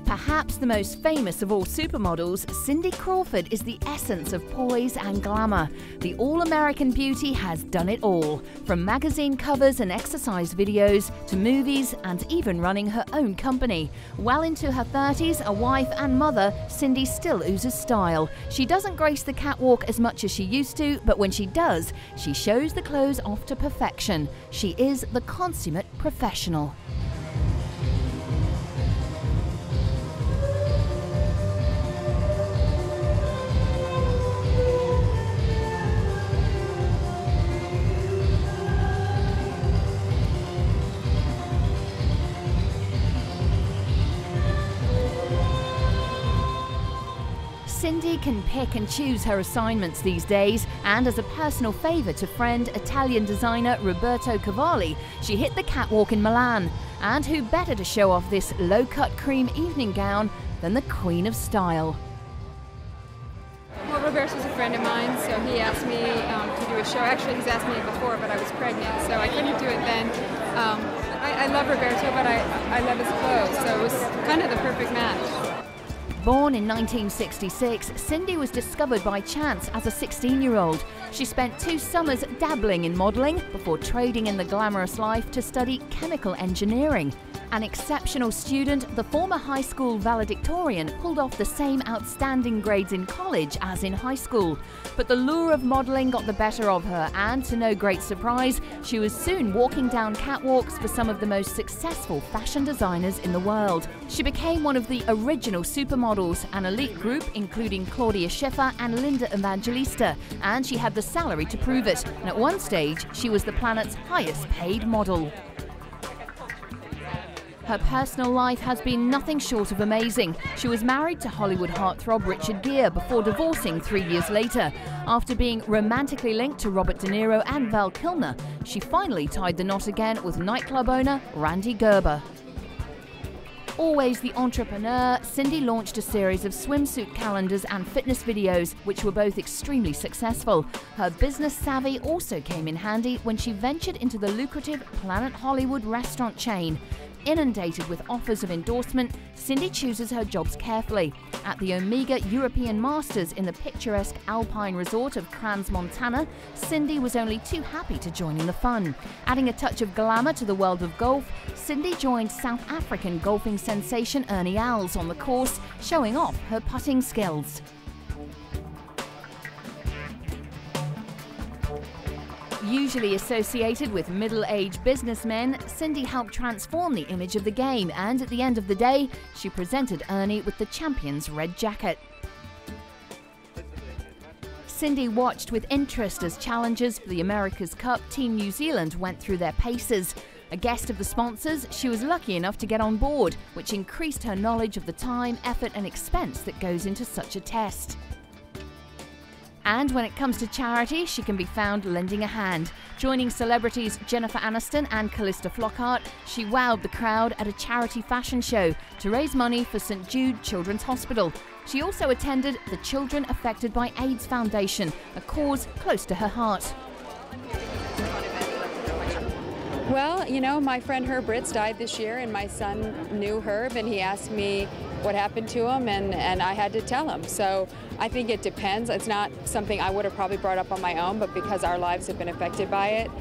Perhaps the most famous of all supermodels, Cindy Crawford is the essence of poise and glamour. The all-American beauty has done it all, from magazine covers and exercise videos to movies and even running her own company. Well into her 30s, a wife and mother, Cindy still oozes style. She doesn't grace the catwalk as much as she used to, but when she does, she shows the clothes off to perfection. She is the consummate professional. Cindy can pick and choose her assignments these days, and as a personal favour to friend Italian designer Roberto Cavalli, she hit the catwalk in Milan. And who better to show off this low-cut cream evening gown than the Queen of Style? Well, Roberto's a friend of mine, so he asked me to do a show. Actually, he's asked me before, but I was pregnant, so I couldn't do it then. I love Roberto, but I love his clothes, so it was kind of the perfect match. Born in 1966, Cindy was discovered by chance as a 16-year-old. She spent 2 summers dabbling in modelling before trading in the glamorous life to study chemical engineering. An exceptional student, the former high school valedictorian pulled off the same outstanding grades in college as in high school. But the lure of modelling got the better of her, and to no great surprise, she was soon walking down catwalks for some of the most successful fashion designers in the world. She became one of the original supermodels, an elite group including Claudia Schiffer and Linda Evangelista, and she had the salary to prove it. And at one stage, she was the planet's highest paid model. Her personal life has been nothing short of amazing. She was married to Hollywood heartthrob Richard Gere before divorcing 3 years later. After being romantically linked to Robert De Niro and Val Kilmer, she finally tied the knot again with nightclub owner Rande Gerber. Always the entrepreneur, Cindy launched a series of swimsuit calendars and fitness videos, which were both extremely successful. Her business savvy also came in handy when she ventured into the lucrative Planet Hollywood restaurant chain. Inundated with offers of endorsement, Cindy chooses her jobs carefully. At the Omega European Masters in the picturesque alpine resort of Crans, Montana, Cindy was only too happy to join in the fun. Adding a touch of glamour to the world of golf, Cindy joined South African golfing sensation Ernie Els on the course, showing off her putting skills. Usually associated with middle-aged businessmen, Cindy helped transform the image of the game, and at the end of the day, she presented Ernie with the champion's red jacket. Cindy watched with interest as challengers for the America's Cup Team New Zealand went through their paces. A guest of the sponsors, she was lucky enough to get on board, which increased her knowledge of the time, effort and expense that goes into such a test. And when it comes to charity, she can be found lending a hand. Joining celebrities Jennifer Aniston and Calista Flockhart, she wowed the crowd at a charity fashion show to raise money for St. Jude Children's Hospital. She also attended the Children Affected by AIDS Foundation, a cause close to her heart. Well, you know, my friend Herb Ritts died this year, and my son knew Herb, and he asked me what happened to him, and I had to tell him. So I think it depends. It's not something I would have probably brought up on my own, but because our lives have been affected by it,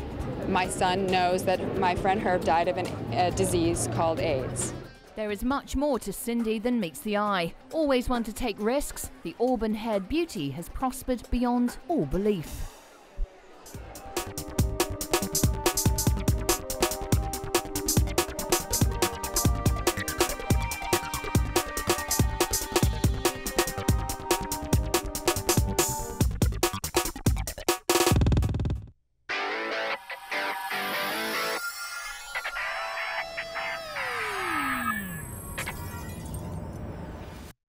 my son knows that my friend Herb died of a disease called AIDS. There is much more to Cindy than meets the eye. Always one to take risks, the auburn-haired beauty has prospered beyond all belief.